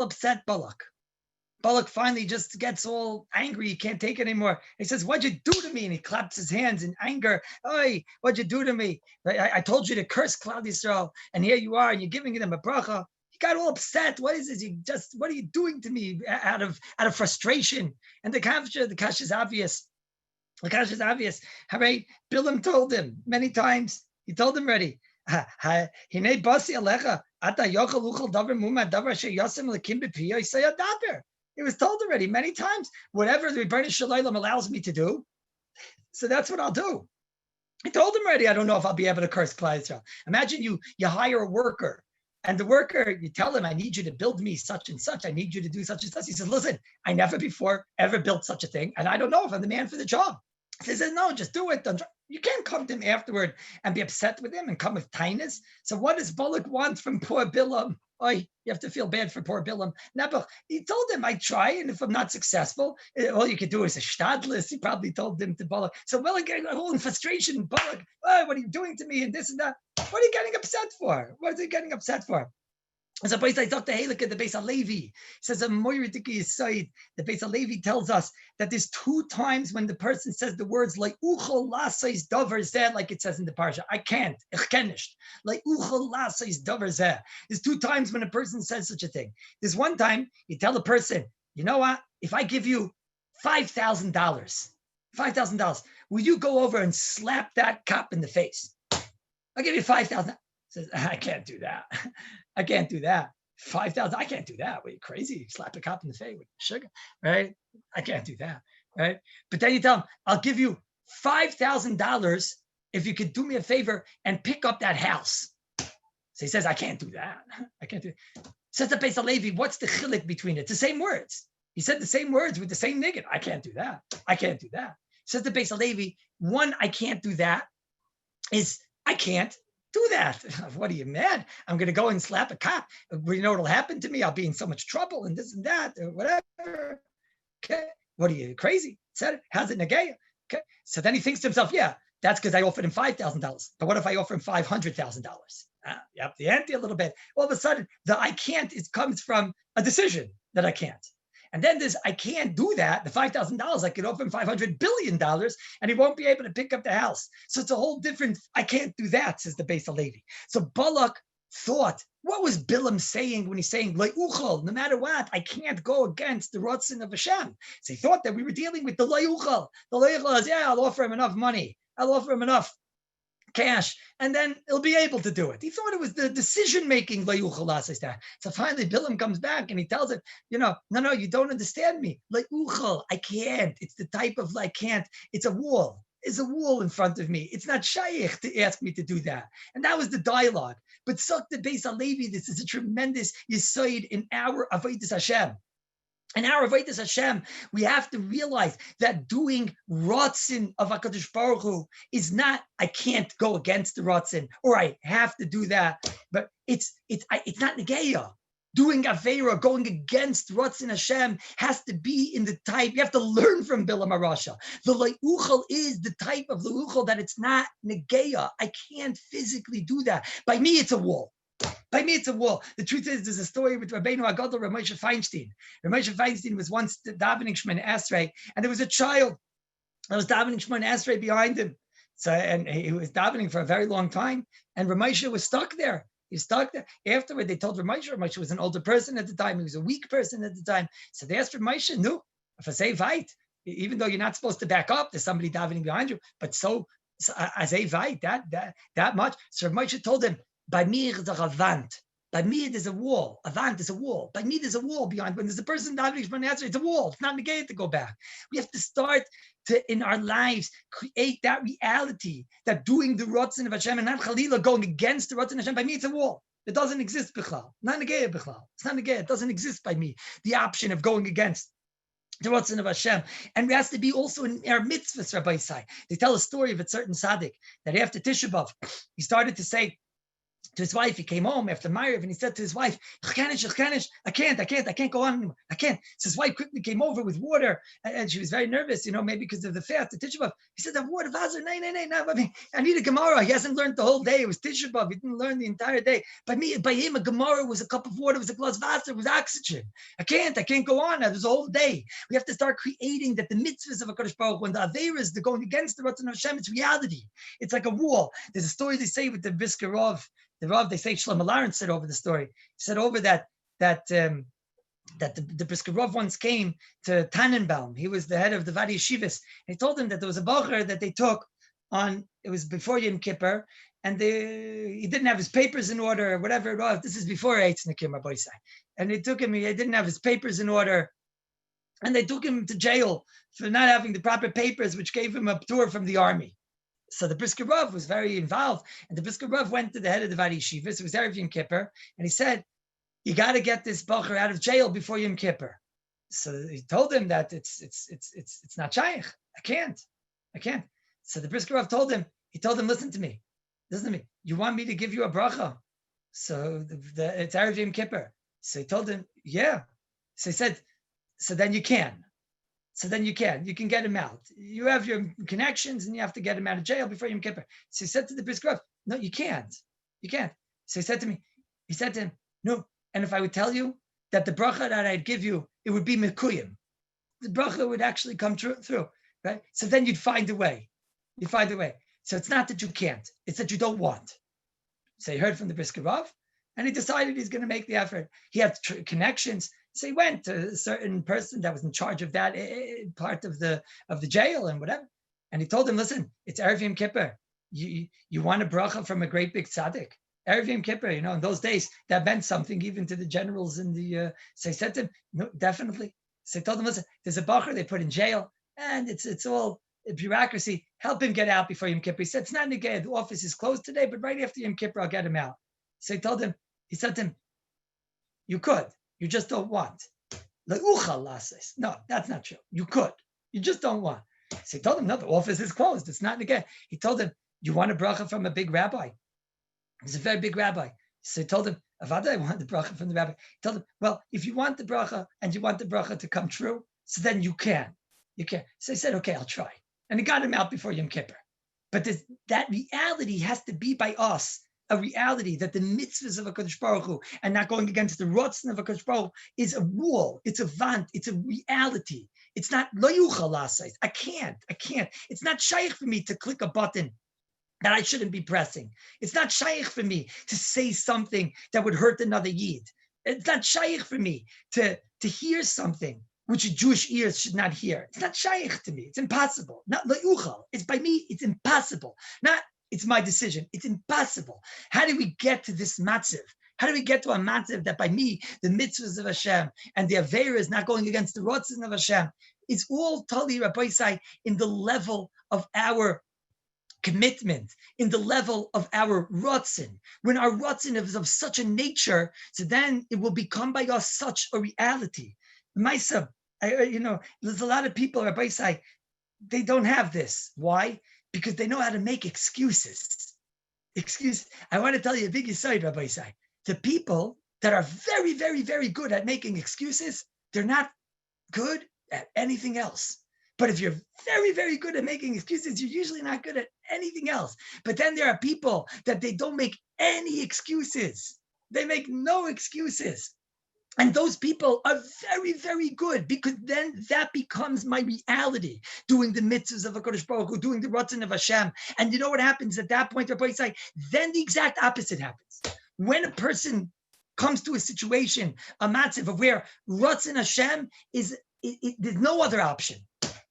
upset Balak. Balak finally just gets all angry. He can't take it anymore. He says, "What'd you do to me?" And he claps his hands in anger. "Oi, what'd you do to me? I told you to curse Klal Yisrael, and here you are, and you're giving them a bracha." He got all upset. What is this? What are you doing to me out of frustration? And the kash is obvious. The kash is obvious. Right? Bilam told him many times. He told him already. Hinei basi alecha ata yochel uchel davar muma davar sheyasim lekim b'piyah yisayah davar. It was told already many times. Whatever the Rebbeinu Shalom allows me to do, so that's what I'll do. I told him already. I don't know if I'll be able to curse Klal Yisrael. Imagine you hire a worker, and the worker, you tell him, "I need you to build me such and such. I need you to do such and such." He says, "Listen, I never before ever built such a thing, and I don't know if I'm the man for the job." He says, "No, just do it. You can't come to him afterward and be upset with him and come with kindness." So what does Balak want from poor Bilam? Oh, you have to feel bad for poor Bilam. Nebuch, he told him, "I try, and if I'm not successful, all you could do is a shtadlis." He probably told him to Balak. So Balak getting all in frustration. Balak, "Oh, what are you doing to me?" And this and that. What are you getting upset for? What is he getting upset for? As a place I talked to Halak at the Beis HaLevi, says a Moiritiki side. The Beis HaLevi tells us that there's 2 times when the person says the words like "uchol lasais davar zeh," like it says in the parsha. I can't, ich ken nicht. Like "uchol lasais davar zeh." There's 2 times when a person says such a thing. There's one time you tell a person, "You know what? If I give you $5,000, will you go over and slap that cop in the face? I'll give you $5,000. Says, "I can't do that. I can't do that. 5,000. I can't do that. Were you crazy? Slap a cop in the face with sugar, right? I can't do that, right?" But then you tell him, "I'll give you $5,000 if you could do me a favor and pick up that house." So he says, "I can't do that. I can't do it." Says the Beis HaLevi, what's the chilik between it? It's the same words. He said the same words with the same niggun. I can't do that. I can't do that. Says the Beis HaLevi, one, I can't do that is I can't do that. What are you mad? I'm going to go and slap a cop. You know what'll happen to me? I'll be in so much trouble and this and that or whatever. Okay. What are you, crazy? Said it. How's it negaya? Okay. So then he thinks to himself, yeah, that's because I offered him $5,000. But what if I offer him $500,000? You up the ante a little bit. All of a sudden, the I can't comes from a decision that I can't. And then this, I can't do that. The $5,000, I could offer him $500 billion and he won't be able to pick up the house. So it's a whole different, I can't do that, says the Beis HaLevi. So Balak thought, what was Bilam saying when he's saying, no matter what, I can't go against the Ratzon of Hashem. So he thought that we were dealing with the Leiuchal. The Leiuchal is, yeah, I'll offer him enough money. I'll offer him enough cash, and then he'll be able to do it. He thought it was the decision-making. So finally, Bilam comes back and he tells him, no, you don't understand me. I can't. It's the type of can't. It's a wall. It's a wall in front of me. It's not shaykh to ask me to do that. And that was the dialogue. But Suck the Beis HaLevi, this is a tremendous yisoid in our Avodas Hashem. In our Avodas Hashem, we have to realize that doing Ratzon of HaKadosh Baruch Hu is not, I can't go against the Ratzon, or I have to do that, but it's not Negeya. Doing Aveira, going against Ratzon Hashem, has to be in the type, you have to learn from Bilam HaRasha. The Leiuchal is the type of Leiuchal that it's not Negeya. I can't physically do that. By me, it's a wall. By me, it's a wall. The truth is, there's a story with Rabbeinu Agadol, Rav Moshe Feinstein. Rav Moshe Feinstein was once davening Shemona Esrei, and there was a child that was davening Shemona Esrei behind him. So, and he was davening for a very long time, and Rav Moshe was stuck there. He was stuck there. Afterward, they told Rav Moshe was an older person at the time. He was a weak person at the time. So they asked Rav Moshe, no, if I say vait, even though you're not supposed to back up, there's somebody davening behind you, but so I say vait, that much. So Rav Moshe told him, by me, there's a vant. By me, there's a wall. A vant is a wall. By me, there's a wall behind. When there's a person davening Shemona Esrei, it's a wall. It's not negated to go back. We have to start to, in our lives, create that reality that doing the Ratzon of Hashem and not Chalila going against the Ratzon of Hashem. By me, it's a wall. It doesn't exist, Bichlal. Not negated, Bichlal. It's not negated. It doesn't exist by me. The option of going against the Ratzon of Hashem. And it has to be also in our mitzvahs, Rabbi Sai. They tell a story of a certain tzaddik that after Tisha B'Av, he started to say, to his wife. He came home after Ma'ariv and he said to his wife, I can't go on anymore. I can't. So his wife quickly came over with water and she was very nervous, maybe because of the fast, the Tisha B'Av. He said, water, Vazer, no, I need a Gemara. He hasn't learned the whole day. It was Tisha B'Av. He didn't learn the entire day. By him, a Gemara was a cup of water, was a glass of Vazer, was oxygen. I can't go on. There's a whole day. We have to start creating that the mitzvahs of HaKadosh Baruch Hu and the Averas, they're going against the Ratzon of Hashem. It's reality. It's like a wall. There's a story they say with the Brisker Rav. The Rav, they say Shlomo Lawrence said over the story. He said over that the Brisker Rav once came to Tannenbaum. He was the head of the Vadi Yeshivas. He told him that there was a bacher that they took on, it was before Yom Kippur, and he didn't have his papers in order, or whatever it was. This is before Eitz Nakim, Rabbi Say. And they took him, he didn't have his papers in order, and they took him to jail for not having the proper papers, which gave him a tour from the army. So the Brisker Rav was very involved, and the Brisker Rav went to the head of the Vadi Yeshivas. It was Erev Yom Kippur, and he said, "You got to get this bacher out of jail before Yom Kippur." So he told him that it's not shaykh. I can't. So the Brisker Rav told him, listen to me. You want me to give you a bracha? So it's Erev Yom Kippur. So he told him, yeah. So he said, so then you can. You can get him out. You have your connections and you have to get him out of jail before Yom Kippur. So he said to the Brisker Rav, no, you can't. So he said to him, no. And if I would tell you that the bracha that I'd give you, it would be mekuyim. The bracha would actually come through, right? So then you'd find a way. So it's not that you can't, it's that you don't want. So he heard from the Brisker Rav and he decided he's going to make the effort. He had connections. So he went to a certain person that was in charge of that part of the jail and whatever. And he told him, listen, it's Erev Yom Kippur. You want a bracha from a great big tzaddik? Erev Yom Kippur, in those days, that meant something even to the generals in the, so he said to him, no, definitely. So he told him, listen, there's a bacher they put in jail and it's all bureaucracy. Help him get out before Yom Kippur. He said, it's not negay. The office is closed today, but right after Yom Kippur, I'll get him out. So he said to him, you could. You just don't want. No, that's not true. You could. You just don't want. So he told him, no, the office is closed. It's not again. He told him, you want a bracha from a big rabbi? He's a very big rabbi. So he told him, Avada, I want the bracha from the rabbi. He told him, well, if you want the bracha and you want the bracha to come true, so then you can. So he said, okay, I'll try. And he got him out before Yom Kippur. But that reality has to be by us. A reality that the mitzvahs of HaKadosh Baruch Hu and not going against the rotzen of HaKadosh Baruch Hu is a rule, it's a vant, it's a reality. It's not lo yuchal lasais. I can't. It's not shaykh for me to click a button that I shouldn't be pressing. It's not shaykh for me to say something that would hurt another yid. It's not shaykh for me to hear something which Jewish ears should not hear. It's not shaykh to me. It's impossible. Not lo yuchal. It's by me. It's impossible. Not it's my decision. It's impossible. How do we get to this matziv? How do we get to a matziv that by me, the mitzvahs of Hashem and the Avera is not going against the rotzin of Hashem? It's all tali, Rabbi Say, in the level of our commitment, in the level of our rotzin. When our rotzin is of such a nature, so then it will become by us such a reality. Maisa, there's a lot of people, Rabbi Say, they don't have this. Why? Because they know how to make excuses. I want to tell you a big aside, Rabbi Say. The people that are very, very, very good at making excuses, they're not good at anything else. But if you're very, very good at making excuses, you're usually not good at anything else. But then there are people that they don't make any excuses. They make no excuses. And those people are very, very good because then that becomes my reality, doing the mitzvahs of HaKadosh Baruch Hu, doing the Ratzon of Hashem. And you know what happens at that point, Rabbi Say? Then the exact opposite happens. When a person comes to a situation, a matziv of where Ratzon Hashem there's no other option.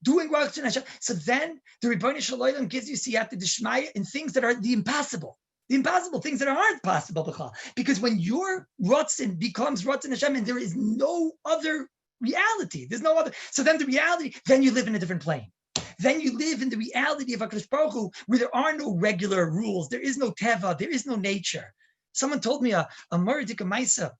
Doing Ratzon Hashem. So then the Rebbeinu Shalom gives you siyata d'shmaya in things that are the impossible things that aren't possible, because when your Ratzon becomes Ratzon Hashem and there is no other reality, so then the reality, then you live in a different plane. Then you live in the reality of HaKadosh Baruch Hu, where there are no regular rules, there is no teva, there is no nature. Someone told me a Moridik Maisa,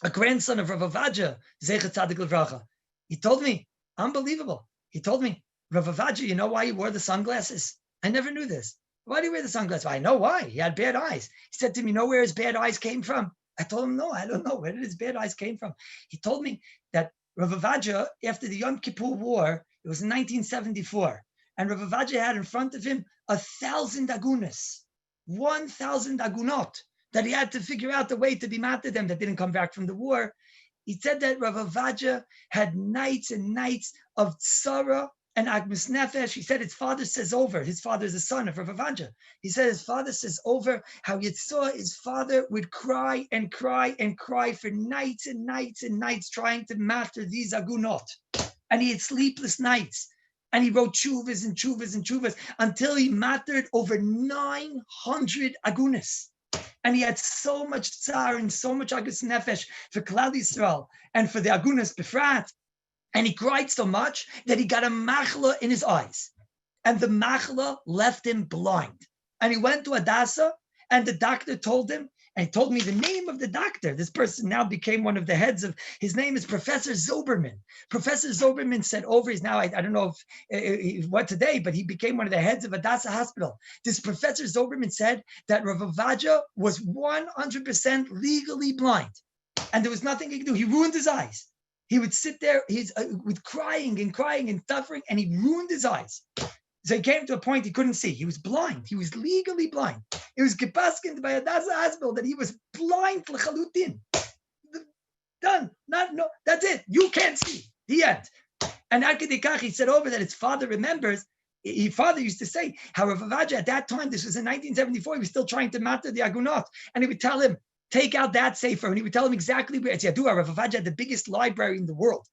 a grandson of Rav Avadia, Zecher Tzadik Levracha. He told me, unbelievable. He told me, Rav Avadia, you know why he wore the sunglasses? I never knew this. Why do you wear the sunglasses? Well, I know why. He had bad eyes. He said to me, you know where his bad eyes came from? I told him, no, I don't know. Where did his bad eyes came from? He told me that Rav Avadia, after the Yom Kippur War, it was in 1974, and Rav Avadia had in front of him 1,000 agunas, 1,000 agunot, that he had to figure out the way to be mad to them that didn't come back from the war. He said that Rav Avadia had nights and nights of tzara and agmas nefesh. He said his father says over. His father is a son of Rav Avadia. He said his father says over how he saw his father would cry and cry and cry for nights and nights and nights trying to master these agunot. And he had sleepless nights. And he wrote chuvas and chuvas and chuvas until he mastered over 900 agunas. And he had so much tsar and so much agus nefesh for Klal Yisrael and for the agunas befrat. And he cried so much that he got a machla in his eyes. And the machla left him blind. And he went to Hadassah, and the doctor told him, and he told me the name of the doctor. This person now became one of the heads of, his name is Professor Zoberman. Professor Zoberman said over, he's now, I don't know if what today, but he became one of the heads of Hadassah Hospital. This Professor Zoberman said that Rav Avadia was 100% legally blind. And there was nothing he could do. He ruined his eyes. He would sit there with crying and suffering, and he ruined his eyes. So he came to a point he couldn't see. He was blind. He was legally blind. It was gepaskined by Hadassah Hospital that he was blind l'chalutin. Done. No, that's it. You can't see. The end. And Akadikach, he said over that his father remembers, his father used to say how Rav Avadia at that time, this was in 1974, he was still trying to master the Agunot. And he would tell him, take out that sefer. And he would tell him exactly where. It's Yadua, Rav Avadia had the biggest library in the world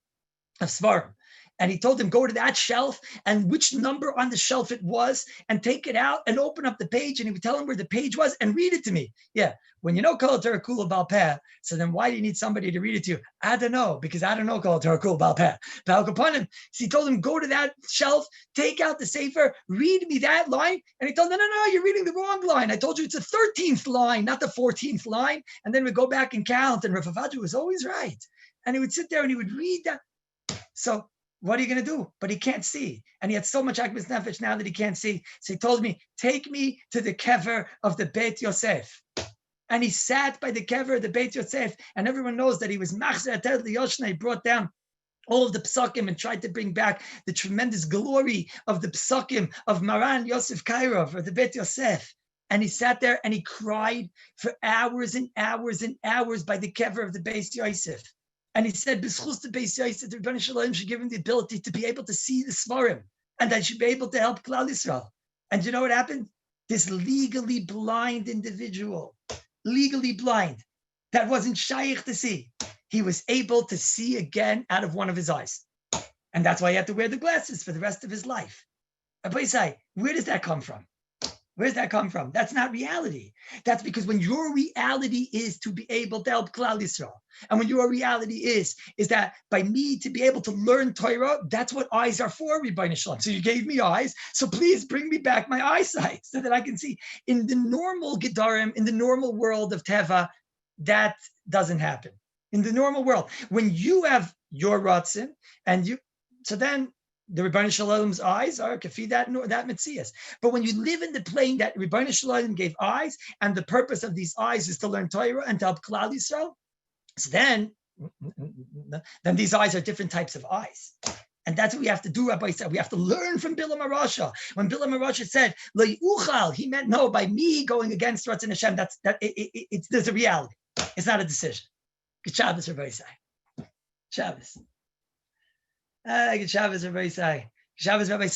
of Svarim. And he told him, go to that shelf and which number on the shelf it was and take it out and open up the page. And he would tell him where the page was and read it to me. Yeah. When you know Kol Torah Kula Bal Peh, so then why do you need somebody to read it to you? I don't know, because I don't know Kol Torah Kula Bal Peh. Bal Kapanim. So he told him, go to that shelf, take out the sefer, read me that line. And he told him, no, you're reading the wrong line. I told you it's the 13th line, not the 14th line. And then we go back and count. And Rav Avadia was always right. And he would sit there and he would read that. So what are you going to do? But he can't see. And he had so much Agmas Nefesh now that he can't see. So he told me, take me to the kever of the Beit Yosef. And he sat by the kever of the Beit Yosef. And everyone knows that he was Machzer Atel Yoshna. He brought down all of the psukim and tried to bring back the tremendous glory of the psukim of Maran Yosef Kairov, or the Beit Yosef. And he sat there and he cried for hours and hours and hours by the kever of the Beit Yosef. And he said, B'schus the Beis Yosef, the Rebbeinu Shalom should give him the ability to be able to see the Svarim, and that should be able to help Klal Yisrael. And you know what happened? This legally blind individual, legally blind, that wasn't shaykh to see, he was able to see again out of one of his eyes. And that's why he had to wear the glasses for the rest of his life. Rabbi say, where does that come from? Where's that come from? That's not reality. That's because when your reality is to be able to help Klal Yisrael, and when your reality is that by me to be able to learn Torah, that's what eyes are for, Rabbi Shalom. So you gave me eyes, so please bring me back my eyesight so that I can see. In the normal Gedarim, in the normal world of Teva, that doesn't happen. In the normal world, when you have your Ratzin, and you, so then the Rebbeinu Shalom's eyes are kafi that Metzias. But when you live in the plane that Rebbeinu Shalom gave eyes, and the purpose of these eyes is to learn Torah and to help Klal Yisrael, so then these eyes are different types of eyes. And that's what we have to do, Rabbi said. We have to learn from Bilam HaRasha. When Bilam HaRasha said, Lo yuchal, he meant, no, by me going against Ratzon Hashem, there's a reality. It's not a decision. Good Shabbos, Rabbi say. Shabbos. Good Shabbos, Rabbi say. Shabbos, Rabbi